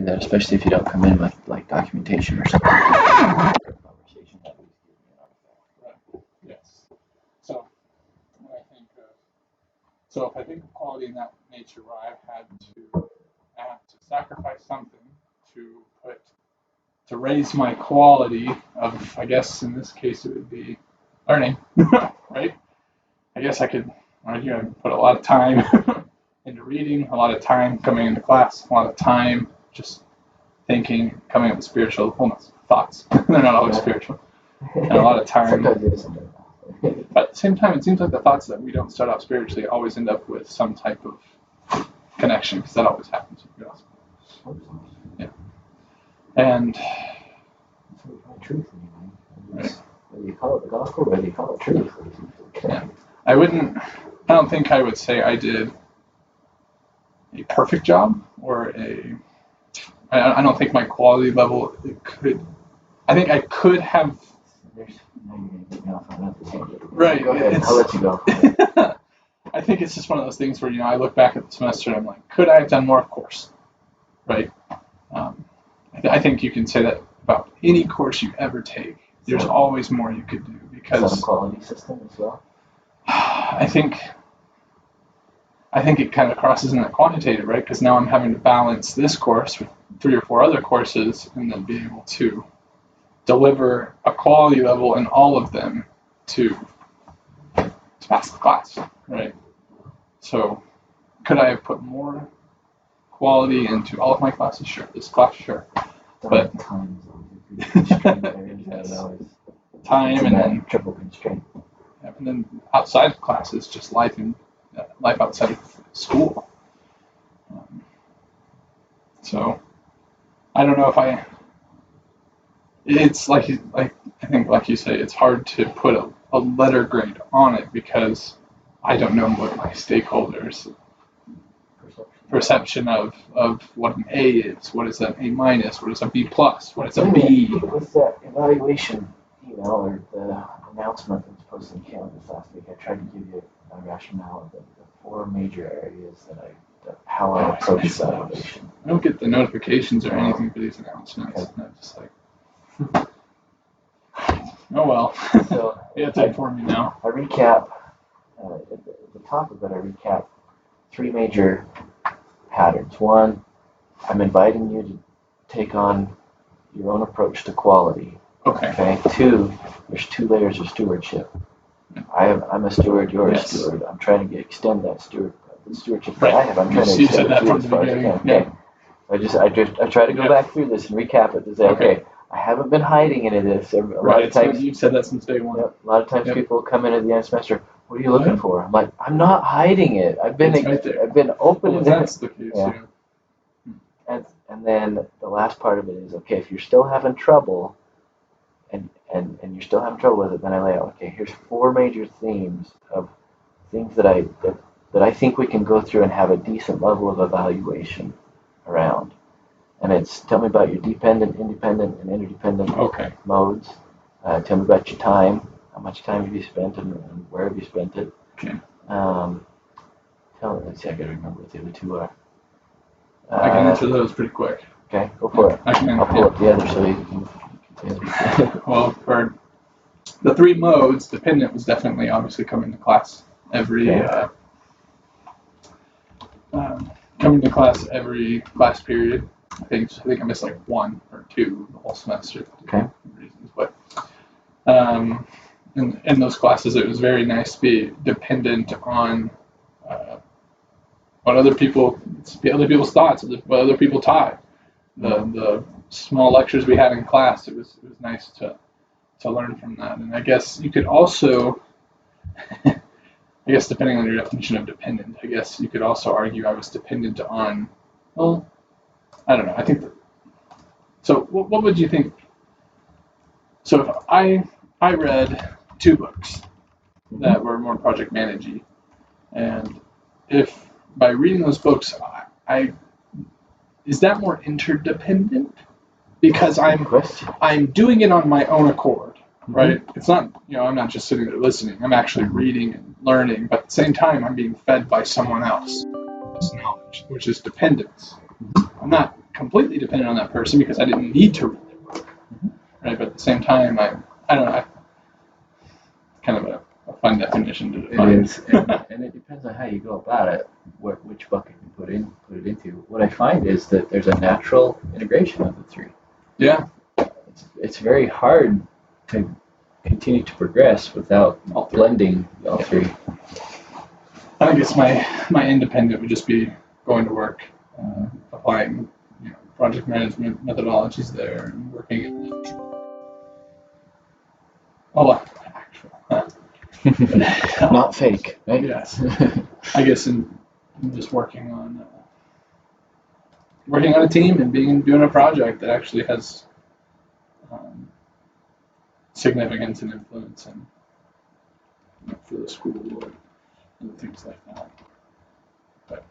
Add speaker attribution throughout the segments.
Speaker 1: that, especially if you don't come in with like documentation or something. Conversation that would give me an artifact.
Speaker 2: Right. Yes. So when I think so if I think of quality in that nature where I have to sacrifice something to raise my quality of, I guess in this case it would be learning, right? I guess I could argue I put a lot of time into reading, a lot of time coming into class, a lot of time just thinking, coming up with spiritual thoughts. They're not always spiritual. And a lot of time.
Speaker 1: Sometimes it isn't.
Speaker 2: But at the same time, it seems like the thoughts that we don't start off spiritually always end up with some type of connection, because that always happens with the gospel. Yeah. And
Speaker 1: Truth, right. Whether you call it the gospel, whether you call it truth.
Speaker 2: Yeah. I don't think I would say I did a perfect job or I don't think my quality level I think I could have. Right.
Speaker 1: Go ahead. I'll let you go.
Speaker 2: I think it's just one of those things where, I look back at the semester and I'm like, could I have done more? Of course. Right. I think you can say that about any course you ever take. There's always more you could do, because
Speaker 1: is that a quality system as well?
Speaker 2: I think it kind of crosses in that quantitative, right? Because now I'm having to balance this course with 3 or 4 other courses, and then be able to deliver a quality level in all of them to pass the class, right? So could I have put more quality into all of my classes? Sure. This class, sure. But
Speaker 1: time
Speaker 2: and then
Speaker 1: triple constraint.
Speaker 2: And then outside of classes, just life outside of school. So I don't know if it's like I think, like you say, it's hard to put a letter grade on it, because I don't know what my stakeholders' perception of what an A is, what is an A minus, what is a B plus, what is a B.
Speaker 1: With the evaluation email or the announcement that was posted in Canvas last week, I tried to give you a rationale of the 4 major areas how I approach evaluation.
Speaker 2: I don't get the notifications or anything for these announcements. Okay. I'm just like, oh well.
Speaker 1: So
Speaker 2: you have to inform me now.
Speaker 1: I recap, at the top of it, I recap 3 major patterns. 1, I'm inviting you to take on your own approach to quality. Okay. 2, there's 2 layers of stewardship. I'm a steward, you're a steward. I'm trying to extend that stewardship that I have. I'm trying to extend it as far as I can. Okay. I try to go back through this and recap it to say, okay, I haven't been hiding any of this. A lot of times,
Speaker 2: you've said that since day one.
Speaker 1: Yep, a lot of times people come in at the end of the semester, what are you looking for? I'm like, I'm not hiding it. I've been open.
Speaker 2: Well, that's the case. Yeah.
Speaker 1: And then the last part of it is, okay, if you're still having trouble, and you're still having trouble with it, then I lay out, okay, here's 4 major themes of things that I think we can go through and have a decent level of evaluation around. And it's, tell me about your dependent, independent, and interdependent modes. Tell me about your time. How much time have you spent, and where have you spent it?
Speaker 2: Okay.
Speaker 1: Let's see, I gotta remember what the other 2 are.
Speaker 2: I can answer those pretty quick.
Speaker 1: Okay, go for it. I'll pull up the other so you can.
Speaker 2: Well, for the 3 modes, dependent was definitely obviously coming to class every class period. I think I missed like 1 or 2 the whole semester.
Speaker 1: Okay.
Speaker 2: Reasons, but in those classes, it was very nice to be dependent on what other people's thoughts, what other people taught. The small lectures we had in class, it was nice to learn from that. And I guess you could also, depending on your definition of dependent, I guess you could also argue I was dependent on, well, I don't know. I think so. What would you think? So if I read 2 books that were more project managey, and if by reading those books, is that more interdependent? Because I'm doing it on my own accord, right? It's not, I'm not just sitting there listening. I'm actually reading and learning, but at the same time, I'm being fed by someone else's knowledge, which is dependence. I'm not completely dependent on that person because I didn't need to read their book, right? But at the same time, I don't know, kind of a fun definition to define.
Speaker 1: It is, and it depends on how you go about it, which bucket you put it into. What I find is that there's a natural integration of the three.
Speaker 2: Yeah.
Speaker 1: It's very hard to continue to progress without blending all three.
Speaker 2: I guess my independent would just be going to work, applying project management methodologies there, and working in actual.
Speaker 1: Not fake, right?
Speaker 2: Yes. I guess in just working on a team and doing a project that actually has significance and influence and for the school and things like that. But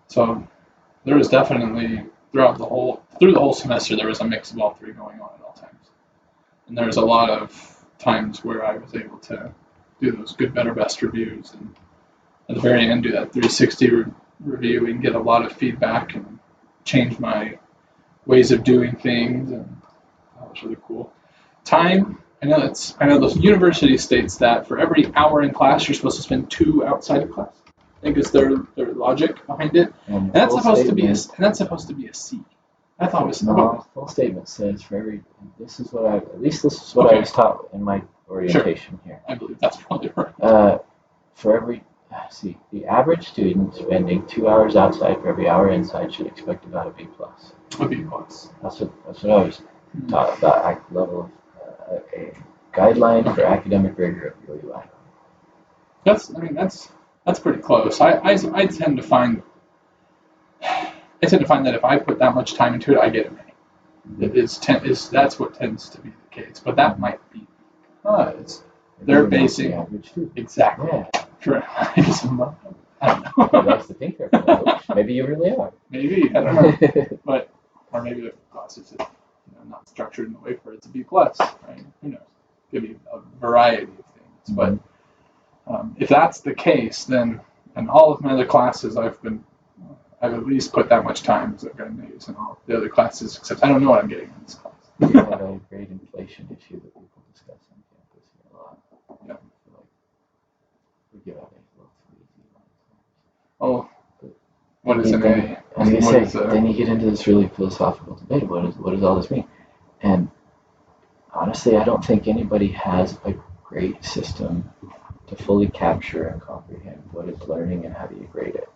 Speaker 2: so there was definitely through the whole semester there was a mix of all three going on at all times, and there was a lot of times where I was able to do those good, better, best reviews, and at the very end do that 360 review and get a lot of feedback and change my ways of doing things, and that was really cool. Time, I know the university states that for every hour in class you're supposed to spend 2 outside of class. I think is their logic behind it, and that's supposed to be a C. I thought it was
Speaker 1: no. Full statement says for every. This is what I was taught in my orientation here.
Speaker 2: I believe that's probably right.
Speaker 1: For every, the average student spending 2 hours outside for every hour inside should expect about a B+.
Speaker 2: A B+.
Speaker 1: That's what I was taught about level of a guideline for academic rigor of UUI.
Speaker 2: That's pretty close. I tend to find that if I put that much time into it, I get an A. That's what tends to be the case. But that might be because they're basing
Speaker 1: average too.
Speaker 2: Exactly.
Speaker 1: Yeah.
Speaker 2: Sure. I don't know.
Speaker 1: He likes to think they're average. Maybe you really are.
Speaker 2: Maybe I don't know. Or maybe the class is not structured in a way for it to be plus. Right? Who knows? Could be a variety of things. But if that's the case, then in all of my other classes, I've at least put that much time as I've gotten A's in all the other classes, except I don't know what I'm getting in this class.
Speaker 1: We have a grade inflation issue that people discuss on campus here a lot.
Speaker 2: Yeah.
Speaker 1: We give out A's lots of easy ones.
Speaker 2: Oh, what is an A?
Speaker 1: I was going to say, then you get into this really philosophical debate. What does all this mean? And honestly, I don't think anybody has a great system to fully capture and comprehend what is learning and how do you grade it.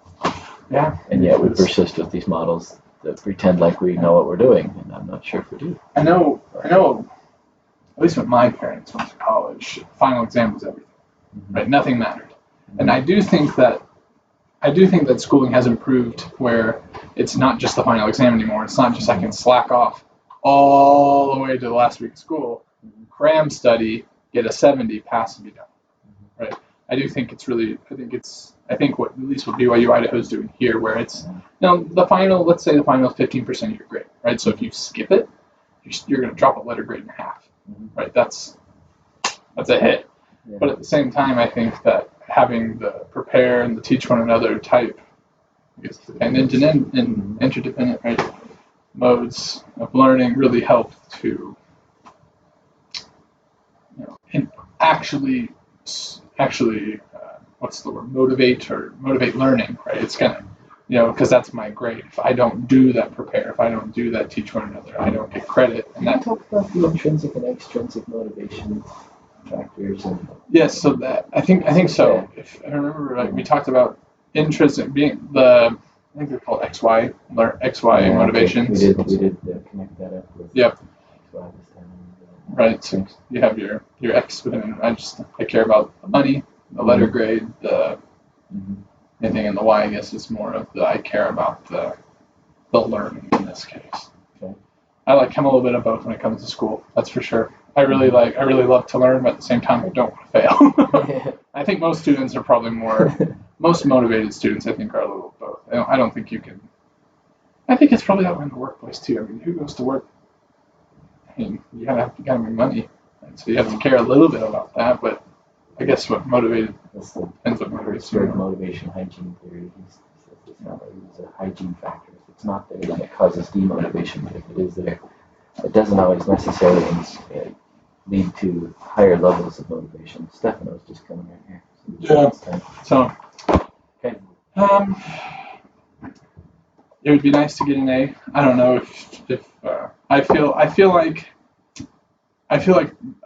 Speaker 2: Yeah.
Speaker 1: And yet we persist with these models that pretend like we know what we're doing, and I'm not sure if we do.
Speaker 2: I know, at least when my parents went to college, final exam was everything, right? Nothing mattered. And I do think that schooling has improved where it's not just the final exam anymore. It's not just I can slack off all the way to the last week of school, cram study, get a 70, pass, and be done. Right? I do think it's really. I think what at least what BYU Idaho is doing here, where it's the final. Let's say the final is 15% of your grade, right? So if you skip it, you're going to drop a letter grade in half, right? That's a hit. Yeah. But at the same time, I think that having the prepare and the teach one another type, I guess, dependent and interdependent, right, modes of learning really help to, and actually, what's the word? Motivate learning, right? It's gonna, because that's my grade. If I don't do that prepare, if I don't do that teach one another, I don't get credit. And
Speaker 1: that talk about the intrinsic and extrinsic motivation factors and.
Speaker 2: Yes, so that I think so. Yeah. If I remember, we talked about intrinsic being I think they're called XY motivations.
Speaker 1: We did connect that up with.
Speaker 2: Yep.
Speaker 1: XY.
Speaker 2: Right. So you have your X, and I care about the money, the letter grade, the anything, and the Y, I guess, is more of I care about the learning in this case.
Speaker 1: Okay.
Speaker 2: I like a little bit of both when it comes to school. That's for sure. I really love to learn, but at the same time, I don't want to fail. I think most students are probably most motivated students, I think, are a little both. I don't think you can. I think it's probably that way in the workplace too. I mean, who goes to work? I mean, you gotta make money, and so you have to care a little bit about that. But I guess what motivated depends what motivates you.
Speaker 1: Motivation hygiene theory. It's not really a hygiene factor. it's not there, then it causes demotivation. But if it is there, it doesn't always necessarily lead to higher levels of motivation. Stefano's just coming in here.
Speaker 2: Yeah. So,
Speaker 1: okay.
Speaker 2: It would be nice to get an A. I don't know if I feel like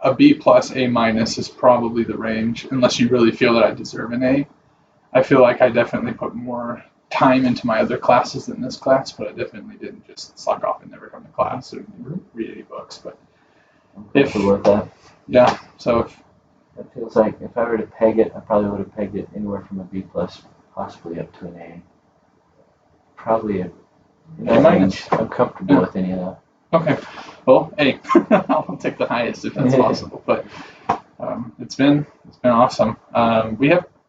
Speaker 2: a B plus A minus is probably the range, unless you really feel that I deserve an A. I feel like I definitely put more time into my other classes than this class, but I definitely didn't just slack off and never come to class or read any books. But
Speaker 1: if with that,
Speaker 2: yeah, so if
Speaker 1: it feels like if I were to peg it, I probably would have pegged it anywhere from a B plus, possibly up to an A. Probably a
Speaker 2: minus.
Speaker 1: I'm comfortable with any of that.
Speaker 2: Okay, well, A. I'll take the highest if that's possible. But it's been awesome.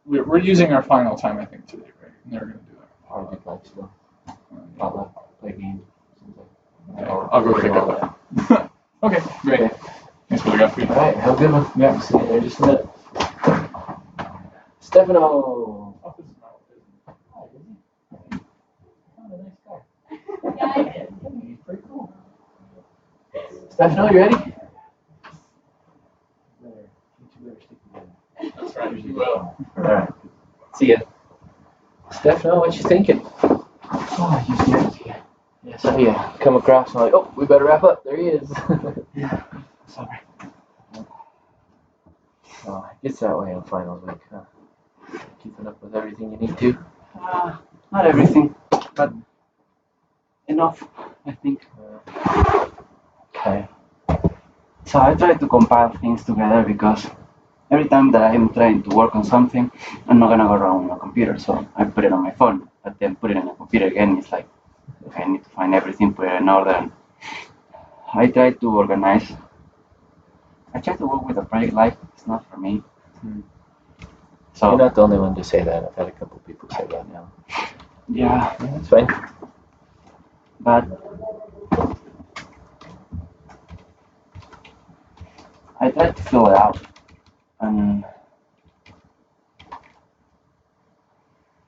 Speaker 2: We're using our final time, I think, today, right? And they're going to do that.
Speaker 1: Probably like still. Play games.
Speaker 2: Okay, I'll go pick up that. Okay, great. Okay. Thanks for the guy.
Speaker 1: All right, have a good one.
Speaker 2: Yeah.
Speaker 1: See you there in just a minute. Stefano.
Speaker 3: Oh, nice guy. Yeah, I did. He's pretty cool.
Speaker 1: Stefano, you ready?
Speaker 2: That's right, you will.
Speaker 1: All right. See ya. Stefano, what you thinking?
Speaker 3: Oh, he's good.
Speaker 1: Yeah, so yeah, come across and I'm like, oh, we better wrap up. There he is.
Speaker 3: Yeah. Sorry.
Speaker 1: Oh, it gets that way on finals week, huh? Keeping up with everything you need to.
Speaker 3: Not everything, but enough, I think.
Speaker 1: Okay.
Speaker 3: So I try to compile things together because every time that I'm trying to work on something, I'm not gonna go wrong on my computer. So I put it on my phone, but then put it on my computer again. It's like I need to find everything, put it in order. And I try to organize. I try to work with a project life. It's not for me. So
Speaker 1: you're not the only one to say that. I've had a couple people say that now.
Speaker 3: yeah,
Speaker 1: that's fine.
Speaker 3: But I tried to fill it out, and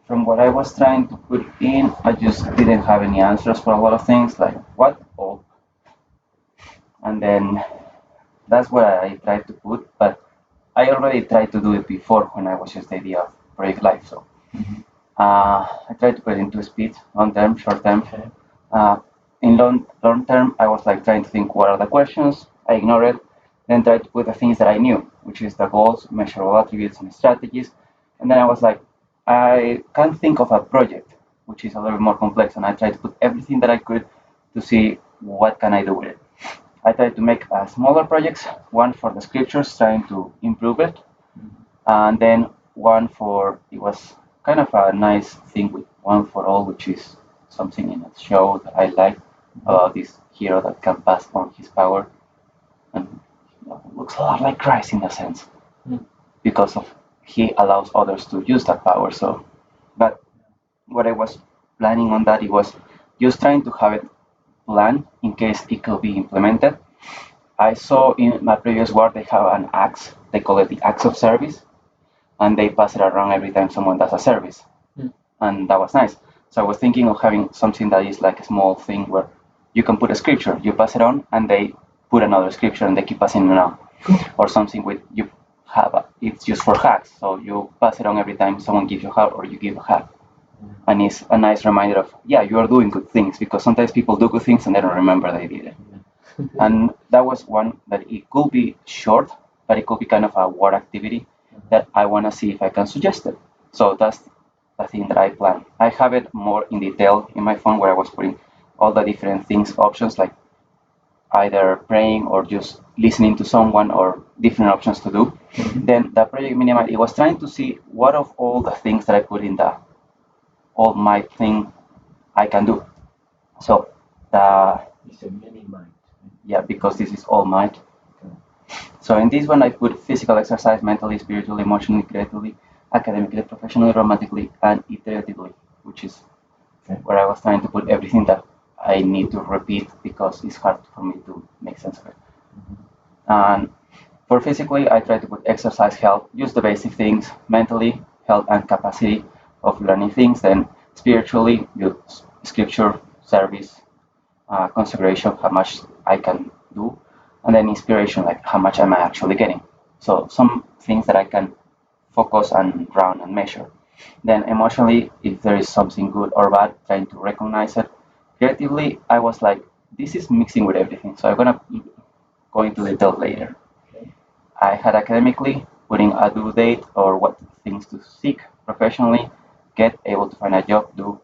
Speaker 3: from what I was trying to put in, I just didn't have any answers for a lot of things, like what all. And then that's what I tried to put, but I already tried to do it before when I was just the idea of project life. So I tried to put it into speed, long term, short term.
Speaker 1: Okay.
Speaker 3: In long term, I was like trying to think what are the questions. I ignored it, then tried to put the things that I knew, which is the goals, measurable attributes, and strategies. And then I was like, I can't think of a project, which is a little bit more complex, and I tried to put everything that I could to see what can I do with it. I tried to make smaller projects, one for the scriptures, trying to improve it, and then one for, it was kind of a nice thing with one for all, which is something in a show that I like about this hero that can pass on his power, and looks a lot like Christ in a sense, because of he allows others to use that power. So, but what I was planning on that, it was just trying to have it planned in case it could be implemented. I saw in my previous work they have an axe. They call it the axe of service, and they pass it around every time someone does a service, and that was nice. So I was thinking of having something that is like a small thing where you can put a scripture, you pass it on, and they put another scripture, and they keep passing it on, or something with you have it's used for hacks. So you pass it on every time someone gives you a hack or you give a hack, and it's a nice reminder of you are doing good things, because sometimes people do good things and they don't remember they did it. And that was one that it could be short, but it could be kind of a war activity that I want to see if I can suggest it. So that's the thing that I plan. I have it more in detail in my phone where I was putting all the different things, options like either praying or just listening to someone or different options to do. Then the project Minimind, it was trying to see what of all the things that I put in the all might thing I can do. So the
Speaker 1: You said Minimind.
Speaker 3: yeah, because this is all might. So in this one I put physical exercise, mentally, spiritually, emotionally, creatively, academically, professionally, romantically, and iteratively, which is where I was trying to put everything that I need to repeat because it's hard for me to make sense of it. And for physically, I try to put exercise, health, just the basic things, mentally, health and capacity of learning things. Then spiritually, use scripture, service, consideration, how much I can do, and then inspiration, like how much am I actually getting. So some things that I can focus and run and measure. Then emotionally, if there is something good or bad, trying to recognize it. Creatively, I was like, this is mixing with everything. So I'm gonna go into detail later. I had academically, putting a due date or what things to seek professionally, get able to find a job, do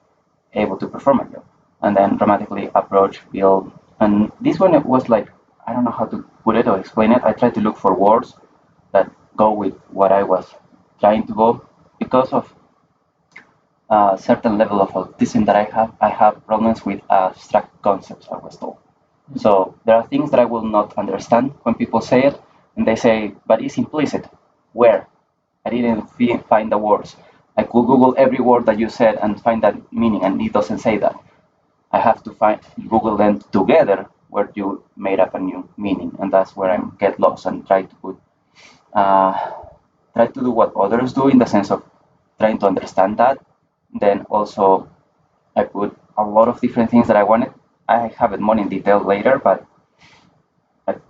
Speaker 3: able to perform a job, and then dramatically approach, build. And this one it was like, I don't know how to put it or explain it. I tried to look for words that go with what I was trying to go because of a certain level of autism that I have problems with abstract concepts, I was told. So there are things that I will not understand when people say it, and they say, but it's implicit. Where? I didn't find the words. I could Google every word that you said and find that meaning, and it doesn't say that. I have to find Google them together where you made up a new meaning, and that's where I get lost and uh, try to do what others do in the sense of trying to understand that. Then also I put a lot of different things that I wanted. I have it more in detail later, but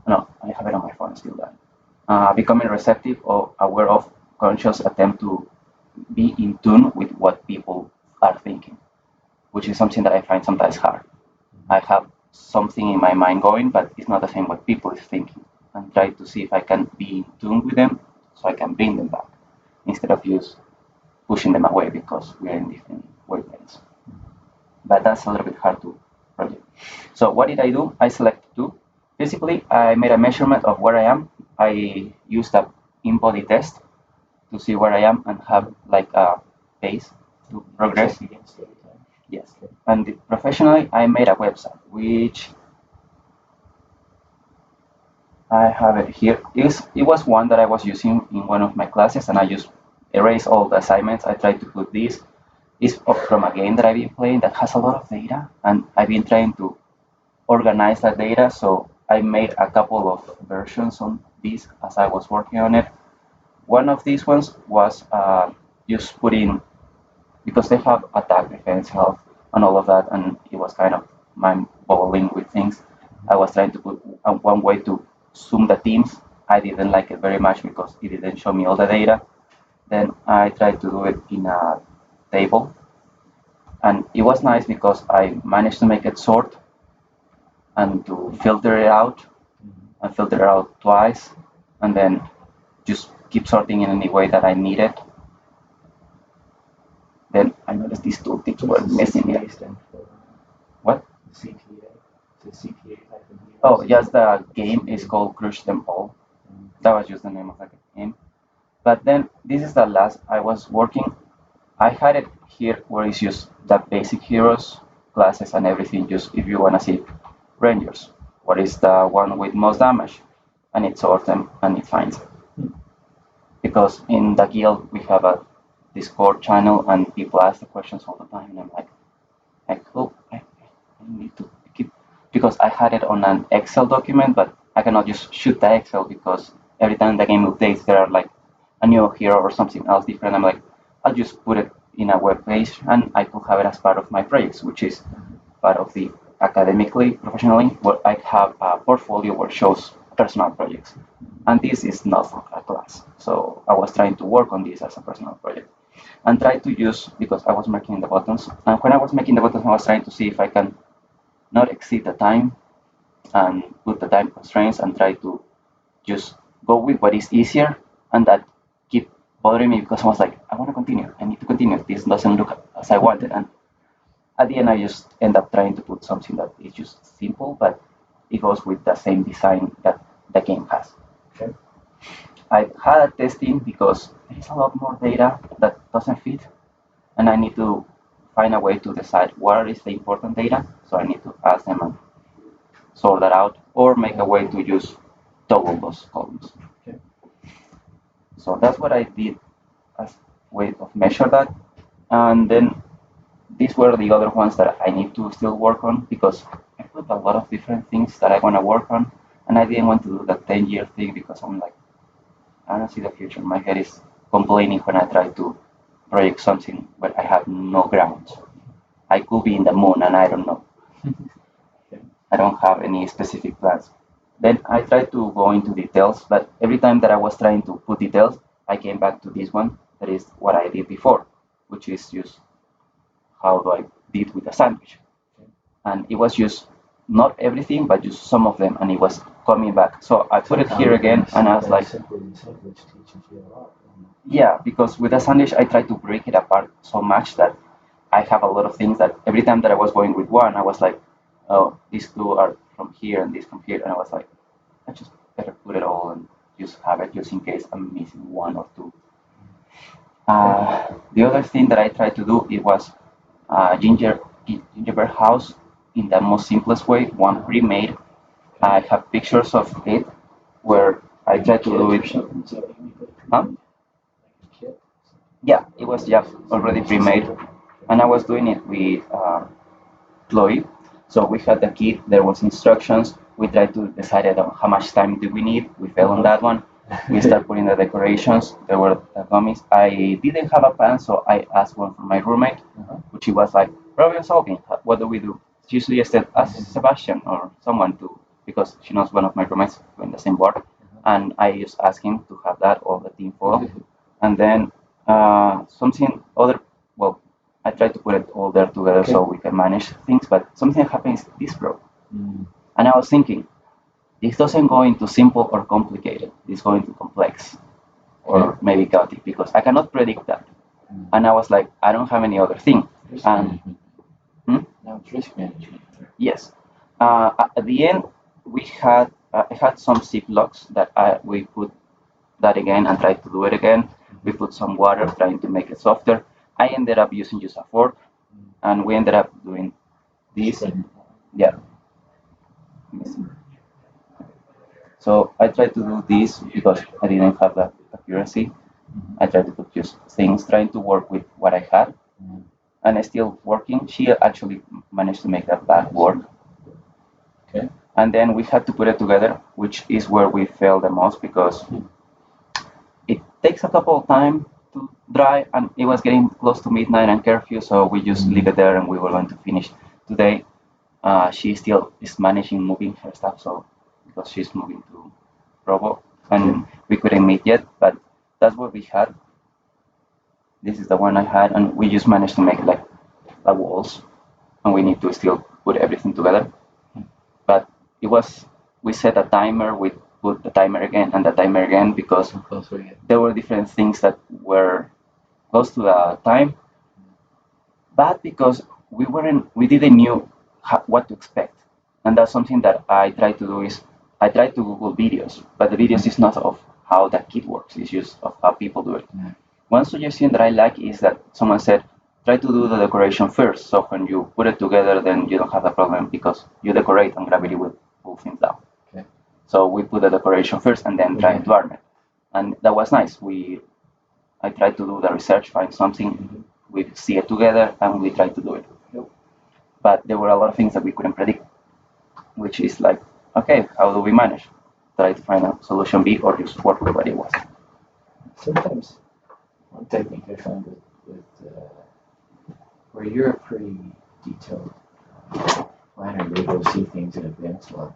Speaker 3: no, I have it on my phone still. That becoming receptive or aware of conscious attempt to be in tune with what people are thinking, which is something that I find sometimes hard. I have something in my mind going, but it's not the same what people is thinking, and try to see if I can be in tune with them so I can bring them back instead of just pushing them away because we are in different wavelengths. But that's a little bit hard to project. So what did I do? I selected two. Basically, I made a measurement of where I am. I used a in-body test to see where I am and have like a pace to progress. Yes. And professionally, I made a website, which I have it here. It was one that I was using in one of my classes, and I just erased all the assignments. I tried to put this. It's from a game that I've been playing that has a lot of data, and I've been trying to organize that data. So I made a couple of versions on this as I was working on it. One of these ones was just putting because they have attack, defense, health, and all of that, and it was kind of mind-boggling with things. I was trying to put one way to zoom the teams. I didn't like it very much because it didn't show me all the data. Then I tried to do it in a table, and it was nice because I managed to make it sort and to filter it out and filter it out twice, and then just keep sorting in any way that I need it. Then I noticed these two things were missing here. What?
Speaker 1: CTA. It's a CTA type of deal.
Speaker 3: Oh, yes, the game is called Crush Them All. That was just the name of the game. But then this is the last I was working. I had it here where it's just the basic heroes, classes, and everything. Just if you wanna see Rangers, what is the one with most damage, and it sorts them and it finds it. Because in the guild we have a Discord channel and people ask the questions all the time, and I'm like, I need to keep because I had it on an Excel document, but I cannot just shoot the Excel because every time the game updates, there are like a new hero or something else different. I'm like, I'll just put it in a web page and I could have it as part of my projects, which is part of the academically, professionally, where I have a portfolio where shows personal projects. And this is not a class. So I was trying to work on this as a personal project and try to use because I was making the buttons. And when I was making the buttons, I was trying to see if I can not exceed the time and put the time constraints and try to just go with what is easier and that keep bothering me because I was like, I want to continue. I need to continue. This doesn't look as I wanted. And at the end, I just end up trying to put something that is just simple, but it goes with the same design that the game has.
Speaker 1: Okay.
Speaker 3: I had a testing because there is a lot more data that doesn't fit, and I need to find a way to decide what is the important data. So I need to ask them and sort that out, or make a way to use double those columns.
Speaker 1: Okay.
Speaker 3: So that's what I did as way of measure that, and then these were the other ones that I need to still work on because I put a lot of different things that I want to work on, and I didn't want to do the 10-year thing because I'm like, I don't see the future. My head is complaining when I try to project something where I have no grounds. I could be in the moon and I don't know. I don't have any specific plans. Then I tried to go into details, but every time that I was trying to put details, I came back to this one. That is what I did before, which is just how do I did with a sandwich. And it was just not everything, but just some of them, and it was coming back. So I put it here again, and I was like, yeah, because with a sandwich, I try to break it apart so much that I have a lot of things that every time that I was going with one, I was like, oh, these two are from here and these from here, and I was like, I just better put it all and just have it just in case I'm missing one or two. The other thing that I tried to do it was gingerbread house in the most simplest way, one pre-made. I have pictures of it where I tried to do it. Huh? Yeah, it was just already pre-made, and I was doing it with Chloe. So we had the kit. There was instructions. We tried to decide on how much time do we need. We fell on that one. We started putting the decorations. There were the gummies. I didn't have a plan, so I asked one from my roommate, which he was like, problem solving. What do we do? Usually I said, ask Sebastian or someone to, because she knows one of my roommates in the same board. And I just asked him to have that, all the team photo. And then something other, well, I tried to put it all there together so we can manage things, but something happens, this broke. And I was thinking, this doesn't go into simple or complicated, this go into complex or maybe chaotic because I cannot predict that. And I was like, I don't have any other thing. And
Speaker 1: Now it's risk management.
Speaker 3: yes, at the end, we had I had some ziplocs that we put that again and tried to do it again. We put some water trying to make it softer. I ended up using just a fork, and we ended up doing this. Yeah. So I tried to do this because I didn't have the accuracy. I tried to put just things, trying to work with what I had, and it's still working. She actually managed to make that back work.
Speaker 1: Okay.
Speaker 3: And then we had to put it together, which is where we failed the most because it takes a couple of time to dry, and it was getting close to midnight and curfew, so we just leave it there, and we were going to finish today. She still is managing moving her stuff, so because she's moving to Provo, and we couldn't meet yet, but that's what we had. This is the one I had, and we just managed to make like the walls, and we need to still put everything together. But it was, we set a timer, we put the timer again and the timer again because there were different things that were close to the time, but because we didn't knew what to expect, and that's something that I try to do is I try to Google videos, but the videos is not of how that kit works, it's just of how people do it. One suggestion that I like is that someone said, try to do the decoration first, so when you put it together, then you don't have the problem because you decorate and gravity will pull things down.
Speaker 1: Okay.
Speaker 3: So we put the decoration first and then try to arm it, and that was nice. I tried to do the research, find something, we see it together, and we try to do it. But there were a lot of things that we couldn't predict, which is like, okay, how do we manage? Try to find a solution B or just work with what it was.
Speaker 1: Sometimes one technique I find with where you're a pretty detailed planner, you're able to see things in advance a lot.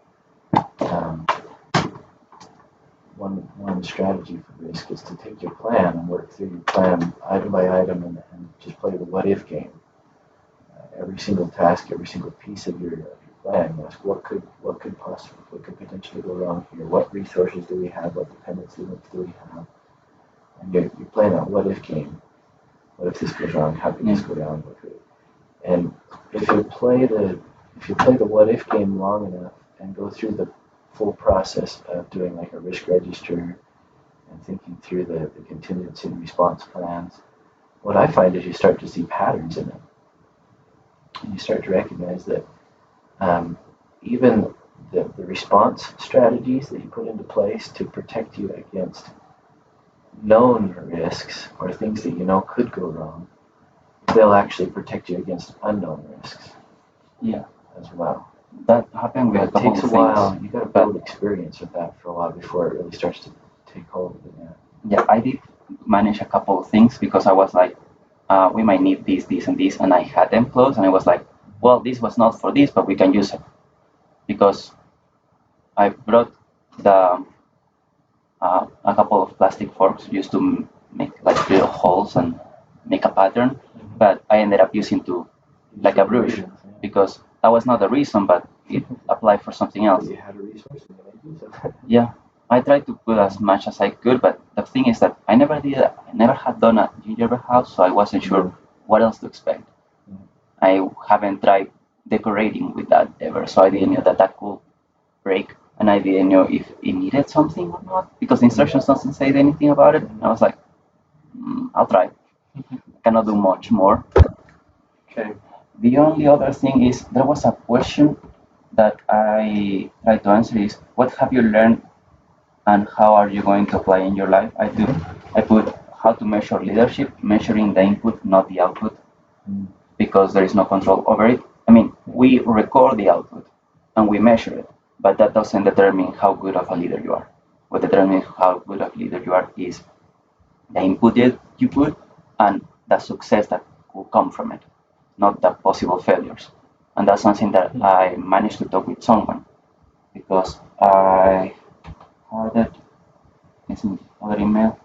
Speaker 1: One strategy for risk is to take your plan and work through your plan item by item and just play the what if game. Every single task, every single piece of your plan, you ask what could potentially go wrong here? What resources do we have? What dependency links do we have? And you're playing that what if game. What if this goes wrong? How can this go down? And if you play the what if game long enough and go through the full process of doing like a risk register and thinking through the contingency and response plans, what I find is you start to see patterns in them. And you start to recognize that even the response strategies that you put into place to protect you against known risks or things that you know could go wrong, they'll actually protect you against unknown risks.
Speaker 3: Yeah.
Speaker 1: As well.
Speaker 3: That happened with a couple of things.
Speaker 1: It takes a while. You got to build experience with that for a while before it really starts to take hold of it.
Speaker 3: Yeah, I did manage a couple of things because I was like, we might need this, and this, and I had them close, and I was like, well, this was not for this, but we can use it. Because I brought the a couple of plastic forks used to make like little holes and make a pattern, but I ended up using to like a brush because that was not the reason, but it applied for something else.
Speaker 1: You had a resource and you made use of it.
Speaker 3: Yeah, I tried to put as much as I could, but the thing is that I never had done a gingerbread house, so I wasn't sure what else to expect. I haven't tried decorating with that ever, so I didn't know that that could break, and I didn't know if it needed something or not because the instructions doesn't say anything about it. I was like, I'll try. Cannot do much more.
Speaker 2: Okay.
Speaker 3: The only other thing is there was a question that I tried to answer is what have you learned and how are you going to apply in your life? I put how to measure leadership, measuring the input, not the output, because there is no control over it. I mean, we record the output and we measure it, but that doesn't determine how good of a leader you are. What determines how good of a leader you are is the input you put and the success that will come from it, not the possible failures. And that's something that I managed to talk with someone because I had it in other email.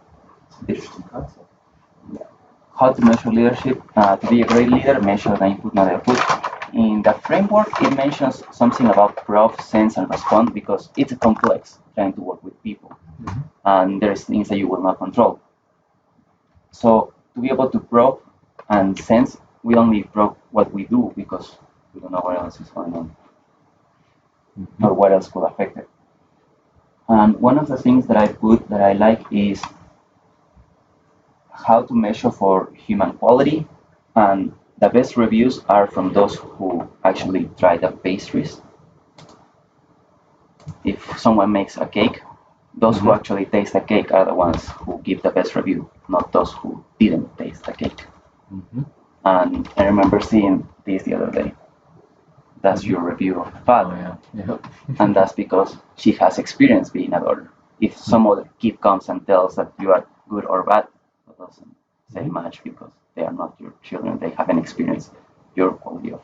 Speaker 1: Interesting concept.
Speaker 3: How to measure leadership. To be a great leader, measure the input, not the output. In the framework, it mentions something about probe, sense, and respond because it's complex trying to work with people. And there's things that you will not control. So to be able to probe and sense, we only probe what we do because we don't know what else is going on or what else could affect it. And one of the things that I put that I like is how to measure for human quality, and the best reviews are from those who actually try the pastries. If someone makes a cake, those who actually taste the cake are the ones who give the best review, not those who didn't taste the cake. And I remember seeing this the other day. That's your review of the father. And that's because she has experience being a daughter. If some other kid comes and tells that you are good or bad, that doesn't say much because they are not your children. They haven't experienced your quality of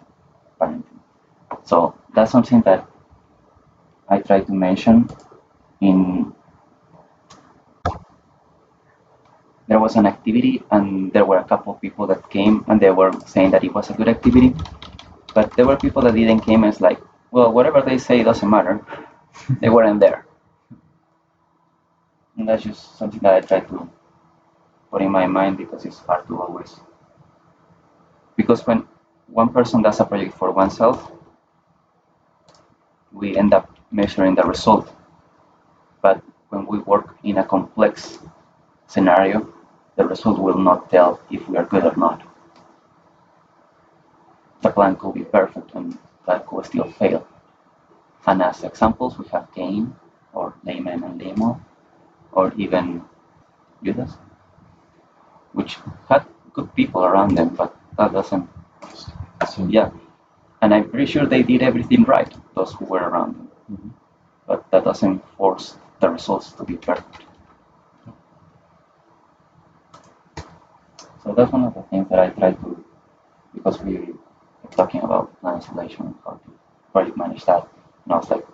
Speaker 3: parenting. So that's something that I try to mention in. There was an activity and there were a couple of people that came and they were saying that it was a good activity, but there were people that didn't came and it's like, well, whatever they say doesn't matter. They weren't there. And that's just something that I try to put in my mind because it's hard to always. Because when one person does a project for oneself, we end up measuring the result. But when we work in a complex scenario, the result will not tell if we are good or not. The plan could be perfect and that could still fail. And as examples, we have Cain, or Layman and Laymo, or even Judas, which had good people around them, but that doesn't. Yeah, and I'm pretty sure they did everything right, those who were around them. But that doesn't force the results to be perfect. So that's one of the things that I try to, because we were talking about plan installation and how to project manage that. And I was like,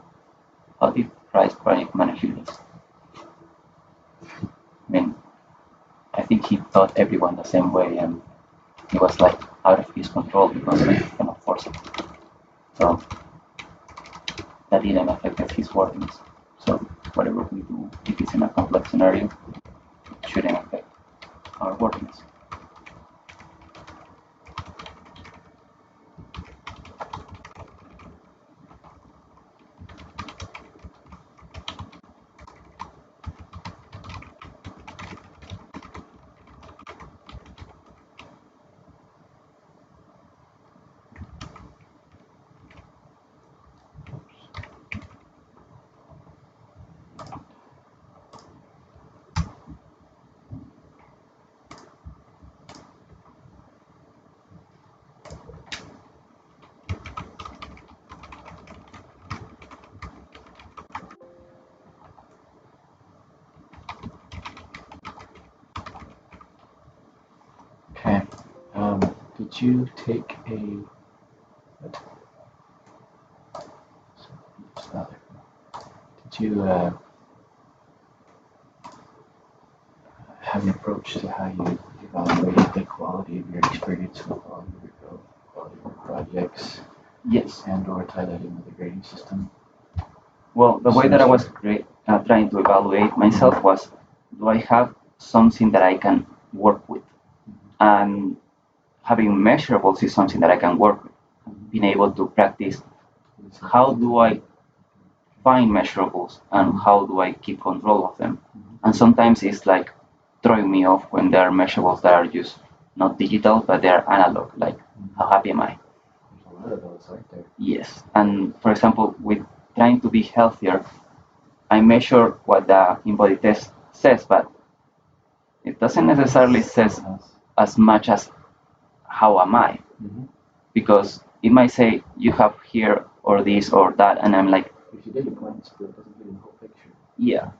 Speaker 3: how did Christ project manage this? I mean, I think he taught everyone the same way and he was like out of his control because he cannot force it. So that didn't affect his workings. So whatever we do, if it's in a complex scenario, it shouldn't affect our workings.
Speaker 1: Okay. Did you take a you have an approach to how you evaluate the quality of your experience and the quality of your quality of your projects,
Speaker 3: Yes.
Speaker 1: and/or tie that into the grading system?
Speaker 3: Well, the way that I was trying to evaluate myself was, do I have something that I can work with? And having measurables is something that I can work with. Being able to practice, how do I find measurables and how do I keep control of them? And sometimes it's like throwing me off when there are measurables that are just not digital, but they're analog, like how happy am I?
Speaker 1: There's a lot of those, aren't there?
Speaker 3: Yes. And for example, with trying to be healthier, I measure what the InBody test says, but it doesn't necessarily says as much as how am I, because it might say you have here or this or that, and I'm like,
Speaker 1: If you did a points, but it doesn't give you the whole picture.
Speaker 3: yeah,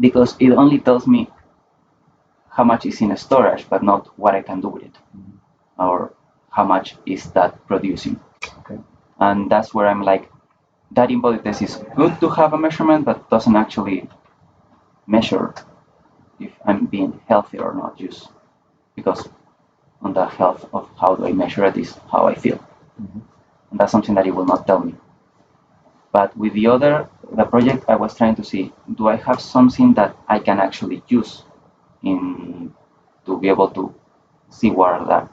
Speaker 3: because it only tells me how much is in storage, but not what I can do with it, or how much is that producing.
Speaker 1: Okay.
Speaker 3: And that's where I'm like, that InBody test is good to have a measurement, but doesn't actually measure if I'm being healthy or not, just because on the health of how do I measure it is how I feel. And that's something that it will not tell me. But with the project, I was trying to see, do I have something that I can actually use to be able to see what are the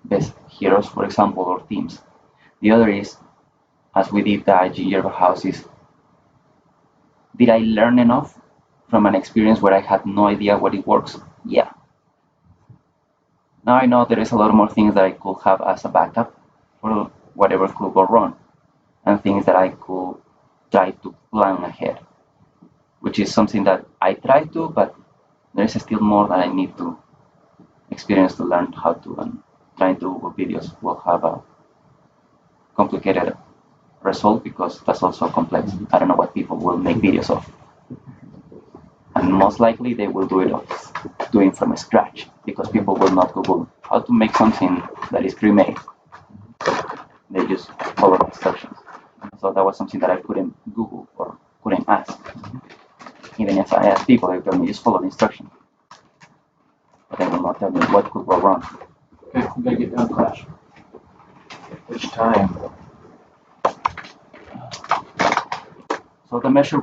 Speaker 3: best heroes, for example, or teams. The other is, as we did the gingerbread houses, did I learn enough from an experience where I had no idea what it works? Yeah. Now I know there is a lot more things that I could have as a backup for whatever could go wrong, and things that I could try to plan ahead, which is something that I try to, but there is still more that I need to experience to learn how to, and trying to do videos will have a complicated result because that's also complex. I don't know what people will make videos of. And most likely they will do it doing from scratch because people will not Google how to make something that is pre-made. They just follow instructions. So that was something that I couldn't Google or couldn't ask. Even if I asked people, they told me just follow the instructions. But they will not tell me what could go wrong.
Speaker 2: Okay, we gotta get down, Clash.
Speaker 1: Which time?
Speaker 3: So the measure